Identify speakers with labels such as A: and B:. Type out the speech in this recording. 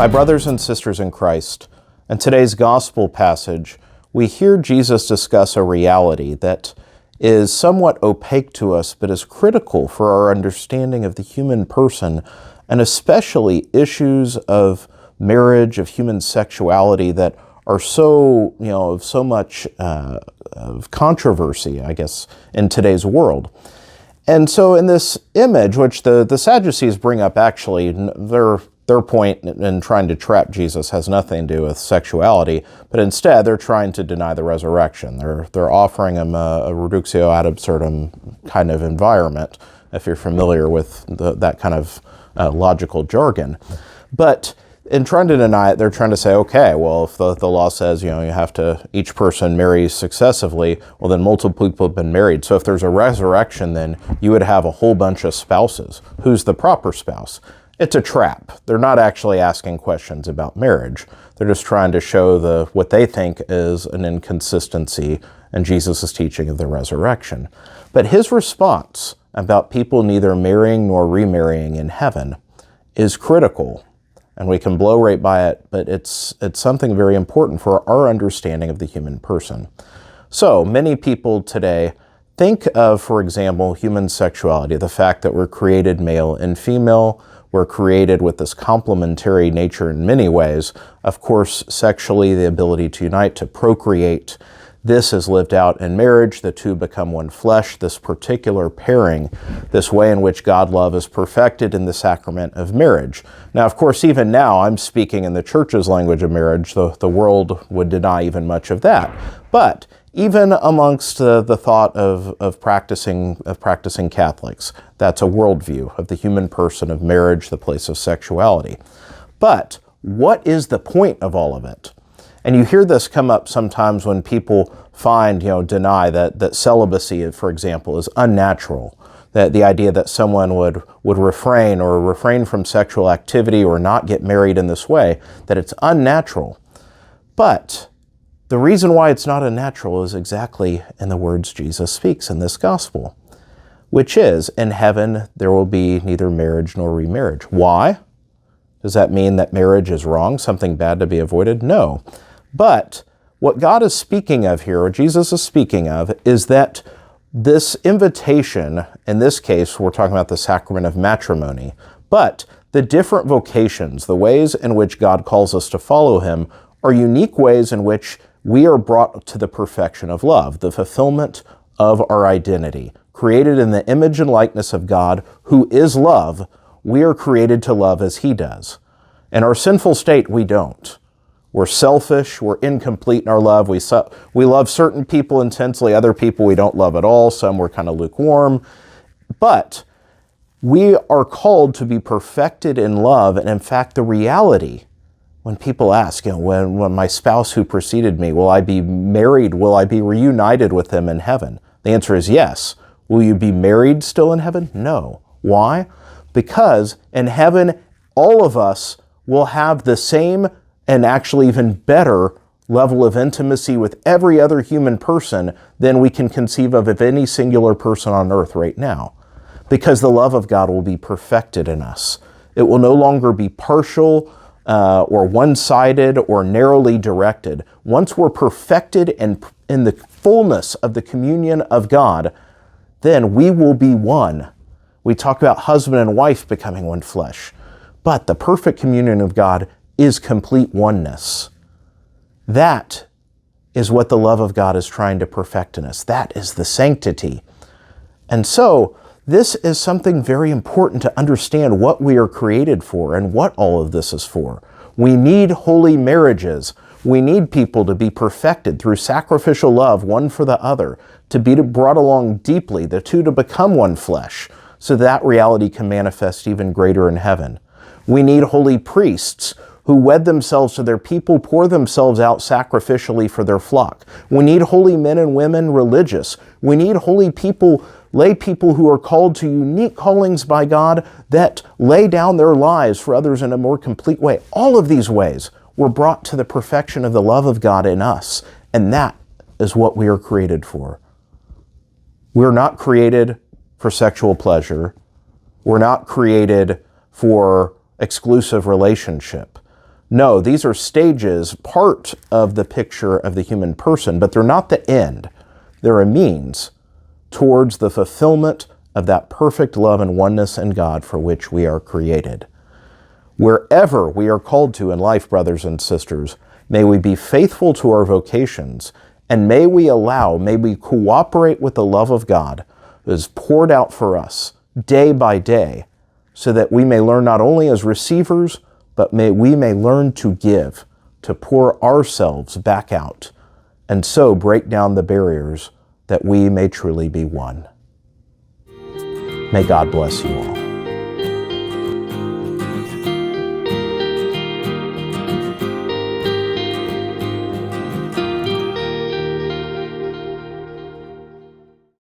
A: My brothers and sisters in Christ, in today's gospel passage, we hear Jesus discuss a reality that is somewhat opaque to us, but is critical for our understanding of the human person, and especially issues of marriage, of human sexuality that are so, of so much of controversy, I guess, in today's world. And so in this image, which the Sadducees bring up, actually, their point in trying to trap Jesus has nothing to do with sexuality, but instead they're trying to deny the resurrection. They're offering him a reductio ad absurdum kind of environment, if you're familiar with that kind of logical jargon. But in trying to deny it, they're trying to say, okay, well, if the law says, you have to, each person marry successively, well, then multiple people have been married. So if there's a resurrection, then you would have a whole bunch of spouses. Who's the proper spouse? It's a trap. They're not actually asking questions about marriage. They're just trying to show what they think is an inconsistency in Jesus' teaching of the resurrection. But his response about people neither marrying nor remarrying in heaven is critical. And we can blow right by it, but it's something very important for our understanding of the human person. So many people today think of, for example, human sexuality, the fact that we're created male and female. We're created with this complementary nature in many ways. Of course, sexually, the ability to unite, to procreate. This is lived out in marriage. The two become one flesh. This particular pairing, this way in which God love is perfected in the sacrament of marriage. Now, of course, even now, I'm speaking in the church's language of marriage. The world would deny even much of that. But even amongst the thought of practicing Catholics, that's a worldview of the human person, of marriage, the place of sexuality. But what is the point of all of it? And you hear this come up sometimes when people deny that celibacy, for example, is unnatural. That the idea that someone would refrain from sexual activity or not get married in this way, that it's unnatural. But the reason why it's not unnatural is exactly in the words Jesus speaks in this gospel, which is, in heaven there will be neither marriage nor remarriage. Why? Does that mean that marriage is wrong, something bad to be avoided? No. But what God is speaking of here, or Jesus is speaking of, is that this invitation, in this case, we're talking about the sacrament of matrimony, but the different vocations, the ways in which God calls us to follow him, are unique ways in which we are brought to the perfection of love, the fulfillment of our identity. Created in the image and likeness of God, who is love, we are created to love as he does. In our sinful state, we don't. We're selfish, we're incomplete in our love. We love certain people intensely, other people we don't love at all, some we're kind of lukewarm. But we are called to be perfected in love, and in fact, the reality, when people ask, when my spouse who preceded me, will I be married, will I be reunited with them in heaven? The answer is yes. Will you be married still in heaven? No. Why? Because in heaven, all of us will have the same and actually even better level of intimacy with every other human person than we can conceive of any singular person on earth right now. Because the love of God will be perfected in us. It will no longer be partial or one-sided or narrowly directed. Once we're perfected and in the fullness of the communion of God, then we will be one. We talk about husband and wife becoming one flesh. But the perfect communion of God is complete oneness. That is what the love of God is trying to perfect in us. That is the sanctity. And so, this is something very important to understand what we are created for and what all of this is for. We need holy marriages. We need people to be perfected through sacrificial love, one for the other, to be brought along deeply, the two to become one flesh, so that reality can manifest even greater in heaven. We need holy priests who wed themselves to their people, pour themselves out sacrificially for their flock. We need holy men and women religious. We need holy people, lay people who are called to unique callings by God that lay down their lives for others in a more complete way. All of these ways were brought to the perfection of the love of God in us, and that is what we are created for. We're not created for sexual pleasure. We're not created for exclusive relationship. No, these are stages, part of the picture of the human person, but they're not the end. They're a means towards the fulfillment of that perfect love and oneness in God for which we are created. Wherever we are called to in life, brothers and sisters, may we be faithful to our vocations, and may we cooperate with the love of God that is poured out for us day by day, so that we may learn not only as receivers, but we may learn to give, to pour ourselves back out, and so break down the barriers that we may truly be one. May God bless you all.